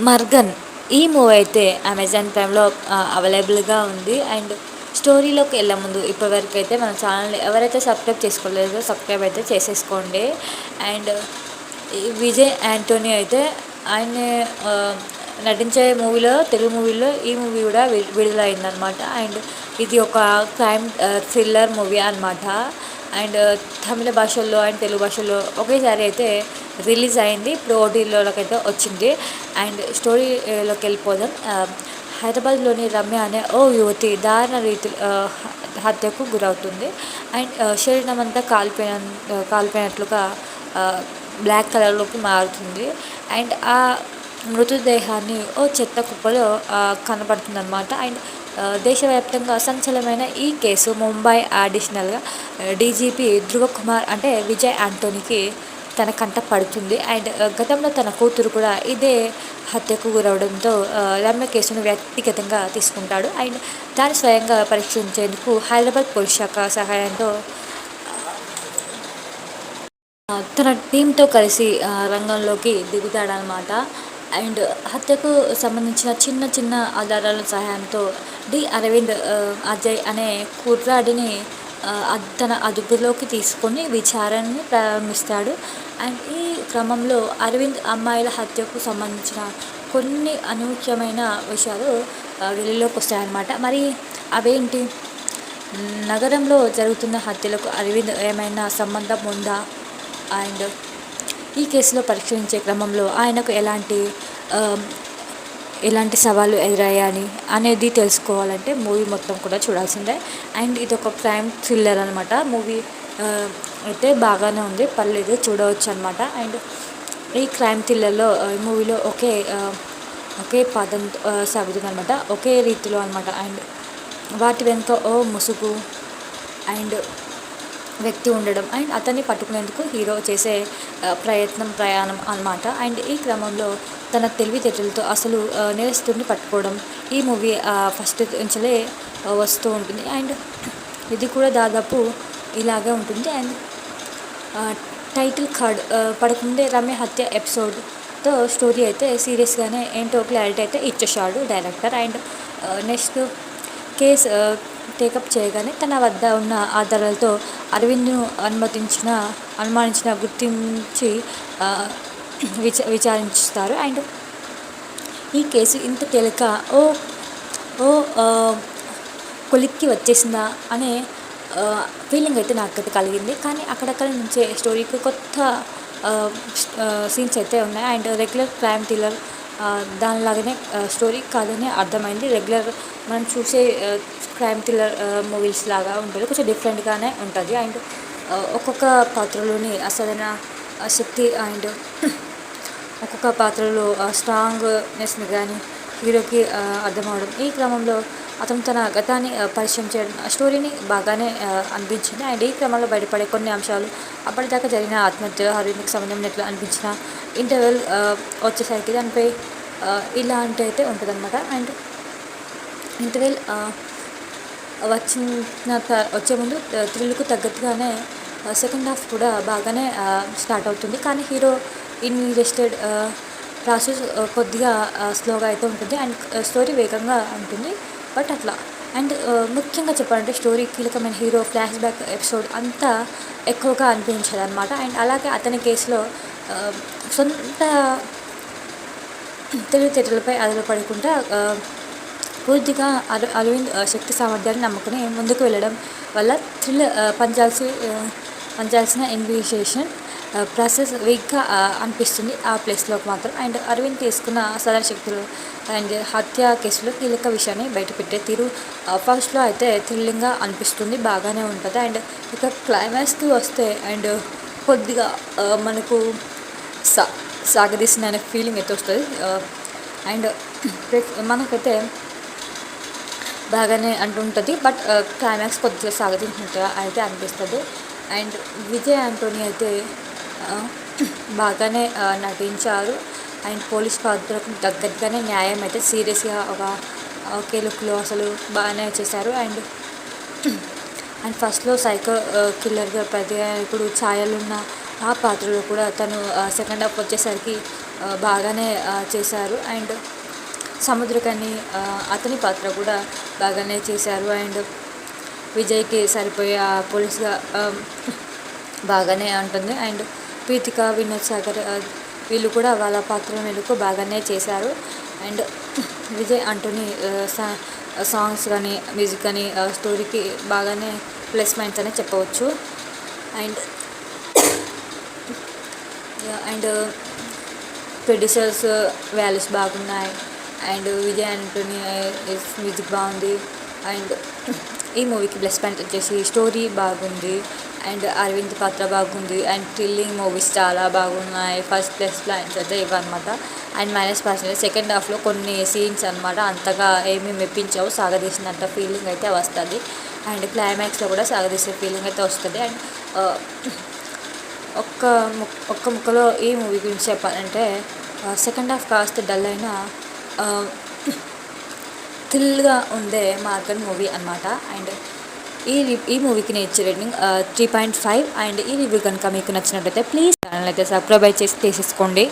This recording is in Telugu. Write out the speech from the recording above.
మర్గన్ ఈ మూవీ అయితే అమెజాన్ ప్రైమ్లో అవైలబుల్గా ఉంది. అండ్ స్టోరీలోకి వెళ్ళే ముందు ఇప్పటివరకు అయితే మన ఛానల్ని ఎవరైతే సబ్స్క్రైబ్ చేసుకోలేదో సబ్స్క్రైబ్ అయితే చేసేసుకోండి. అండ్ ఈ విజయ్ యాంటోనీ అయితే ఆయన నటించే మూవీలో తెలుగు మూవీలో ఈ మూవీ కూడా విడుదలైందనమాట. అండ్ ఇది ఒక క్రైమ్ థ్రిల్లర్ మూవీ అనమాట. అండ్ తమిళ భాషల్లో అండ్ తెలుగు భాషల్లో ఒకేసారి అయితే రిలీజ్ అయింది. ఇప్పుడు ఓటీటీలోకి అయితే వచ్చింది. అండ్ స్టోరీలోకి వెళ్ళిపోదాం. హైదరాబాద్లోని రమ్య అనే ఓ యువతి దారుణ రీతిలో హత్యకు గురవుతుంది. అండ్ శరీరం అంతా కాలిపోయినట్లుగా బ్లాక్ కలర్లోకి మారుతుంది. అండ్ ఆ మృతదేహాన్ని ఓ చెత్త కుప్పలో కనబడుతుందన్నమాట. అండ్ దేశవ్యాప్తంగా సంచలనమైన ఈ కేసు ముంబై అడిషనల్గా డీజీపీ ధ్రువ కుమార్ అంటే విజయ్ యాంటోనీకి తన కంట పడుతుంది. అండ్ గతంలో తన కూతురు కూడా ఇదే హత్యకు గురవడంతో రమ్య కేసును వ్యక్తిగతంగా తీసుకుంటాడు. అండ్ దాన్ని స్వయంగా పరీక్షించేందుకు హైదరాబాద్ పోలీస్ శాఖ సహాయంతో తన టీంతో కలిసి రంగంలోకి దిగుతాడనమాట. అండ్ హత్యకు సంబంధించిన చిన్న చిన్న ఆధారాల సహాయంతో అరవింద్ అజయ్ అనే కుర్రాడిని తన అదుపులోకి తీసుకొని విచారణని ప్రారంభిస్తాడు. అండ్ ఈ క్రమంలో అరవింద్ అమ్మాయిల హత్యకు సంబంధించిన కొన్ని అనూహ్యమైన విషయాలు వెలుగులోకి వస్తాయన్నమాట. మరి అవేంటి? నగరంలో జరుగుతున్న హత్యలకు అరవింద్ ఏమైనా సంబంధం ఉందా? అండ్ ఈ కేసులో పరిశీలించే క్రమంలో ఆయనకు ఎలాంటి సవాళ్ళు ఎదురయ్యాయి అనేది తెలుసుకోవాలంటే మూవీ మొత్తం కూడా చూడాల్సిందే. అండ్ ఇది ఒక క్రైమ్ థ్రిల్లర్ అనమాట. మూవీ అయితే బాగానే ఉంది, పర్లేదు, చూడవచ్చు అనమాట. అండ్ ఈ క్రైమ్ థ్రిల్లర్లో ఈ మూవీలో ఒకే పదం సాగుతుంది అనమాట, ఒకే రీతిలో అనమాట. అండ్ వాటి వెనుక ఓ ముసుగు అండ్ వ్యక్తి ఉండడం అండ్ అతన్ని పట్టుకునేందుకు హీరో చేసే ప్రయాణం అన్నమాట. అండ్ ఈ క్రమంలో తన తెలివితేటలతో అసలు నేరస్తుడిని పట్టుకోవడం ఈ మూవీ ఫస్ట్ నుంచే వస్తూ ఉంటుంది. అండ్ ఇది కూడా దాదాపు ఇలాగే ఉంటుంది. అండ్ టైటిల్ కార్డ్ పడకముందే రమ్య హత్య ఎపిసోడ్తో స్టోరీ అయితే సీరియస్గానే ఏంటో క్లారిటీ అయితే ఇచ్చేసాడు director. And next case take up చేయగానే తన వద్ద ఉన్న ఆధారాలతో అరవింద్ను అనుమానించిన గుర్తించి విచారిస్తారు. అండ్ ఈ కేసు ఇంత తేలిక ఓ కొలిక్కి వచ్చేసిందా అనే ఫీలింగ్ అయితే నాకైతే కలిగింది. కానీ అక్కడక్కడ నుంచే స్టోరీకి కొత్త సీన్స్ అయితే ఉన్నాయి. అండ్ రెగ్యులర్ క్రైమ్ థ్రిల్లర్ దానిలాగానే స్టోరీ కాదని అర్థమైంది. రెగ్యులర్ మనం చూసే క్రైమ్ థ్రిల్లర్ మూవీస్ లాగా ఉంటుంది, కొంచెం డిఫరెంట్గానే ఉంటుంది. అండ్ ఒక్కొక్క పాత్రలోని అసలైన శక్తి అండ్ ఒక్కొక్క పాత్రలో స్ట్రాంగ్నెస్ని కానీ హీరోకి అర్థమవడం, ఈ క్రమంలో అతను తన గతాన్ని పరిచయం చేయడం స్టోరీని బాగానే అనిపించింది. అండ్ ఈ క్రమంలో బయటపడే కొన్ని అంశాలు అప్పటిదాకా జరిగిన ఆత్మహత్య అరవింద్కి సంబంధం ఎట్లా అనిపించిన ఇంటర్వెల్ వచ్చేసరికి దానిపై ఇలాంటి అయితే ఉంటుందన్నమాట. అండ్ ఇంటర్వెల్ వచ్చే ముందు థ్రిల్కు తగ్గట్టుగానే సెకండ్ హాఫ్ కూడా బాగానే స్టార్ట్ అవుతుంది. కానీ హీరో ఇన్వెస్టెడ్ ప్రాసెస్ కొద్దిగా స్లోగా అయితే ఉంటుంది. అండ్ స్టోరీ వేగంగా ఉంటుంది, బట్ అట్లా. అండ్ ముఖ్యంగా చెప్పాలంటే స్టోరీ కీలకమైన హీరో ఫ్లాష్ బ్యాక్ ఎపిసోడ్ అంతా ఎక్కువగా అనిపించదు అనమాట. అండ్ అలాగే అతని కేసులో సొంత తెలివితేటలపై ఆధారపడకుండా పూర్తిగా అరవింద్ శక్తి సామర్థ్యాన్ని నమ్ముకుని ముందుకు వెళ్ళడం వల్ల పంచాల్సిన ఇన్వెస్టిగేషన్ ప్రాసెస్ వీక్గా అనిపిస్తుంది ఆ ప్లేస్లోకి మాత్రం. అండ్ అరవింద్ తీసుకున్న సదర శక్తులు అండ్ హత్య కేసులో కీలక విషయాన్ని బయటపెట్టే తీరు ఫస్ట్లో అయితే థ్రిల్లింగ్గా అనిపిస్తుంది, బాగానే ఉంటుంది. అండ్ ఇక క్లైమాక్స్కి వస్తే అండ్ కొద్దిగా మనకు సాగదీసిన అనే ఫీలింగ్ అయితే వస్తుంది. అండ్ మనకైతే బాగానే అంటుంటుంది, బట్ క్లైమాక్స్ కొద్దిగా సాగదీసినట్టుగా అయితే అనిపిస్తుంది. అండ్ విజయ్ యాంటోనీ అయితే బాగానే నటించారు. అండ్ పోలీస్ పాత్రకు తగ్గట్టుగానే న్యాయం అయితే సీరియస్గా ఒకే లుక్లో అసలు బాగానే చేశారు. అండ్ ఫస్ట్లో సైకో కిల్లర్గా ఇప్పుడు ఛాయలున్న ఆ పాత్రలో కూడా తను సెకండ్ హాఫ్ వచ్చేసరికి బాగానే చేశారు. అండ్ సముద్రకని అతని పాత్ర కూడా బాగానే చేశారు. అండ్ విజయ్కి సరిపోయే పోలీస్గా బాగానే ఉంటుంది. అండ్ ప్రీతిక, వినోద్ సాగర్ వీళ్ళు కూడా వాళ్ళ పాత్ర మేరకు బాగానే చేశారు. అండ్ విజయ్ అంటోని సాంగ్స్ కానీ మ్యూజిక్ కానీ స్టోరీకి బాగానే ప్లస్ పాయింట్స్ అనే చెప్పవచ్చు. అండ్ అండ్ ప్రొడ్యూసర్స్ వాల్యూస్ బాగున్నాయి. అండ్ విజయ్ ఆంటోనీ మ్యూజిక్ బాగుంది. అండ్ ఈ మూవీకి ప్లస్ పాయింట్ వచ్చేసి స్టోరీ బాగుంది. అండ్ అరవింద్ పాత్ర బాగుంది. అండ్ థ్రిల్లింగ్ మూవీస్ చాలా బాగున్నాయి. ఫస్ట్ ప్లస్ పాయింట్స్ అయితే ఇవన్నమాట. అండ్ మైనస్ పాయింట్స్ సెకండ్ హాఫ్లో కొన్ని సీన్స్ అనమాట అంతగా ఏమీ మెప్పించావు, సాగదీసినంత ఫీలింగ్ అయితే వస్తుంది. అండ్ క్లైమాక్స్లో కూడా సాగదీసే ఫీలింగ్ అయితే వస్తుంది. అండ్ ఒక్క ముక్కలో ఈ మూవీ గురించి చెప్పాలంటే సెకండ్ హాఫ్ కాస్త డల్ అయినా థ్రిల్గా ఉండే మార్గన్ మూవీ అనమాట. అండ్ ఈ మూవీకి నేను ఇచ్చే రేటింగ్ 3.5. అండ్ ఈ రివ్యూ కనుక మీకు నచ్చినట్లయితే ప్లీజ్ ఛానల్ అయితే సబ్స్క్రైబ్ చేసి తీసేసుకోండి.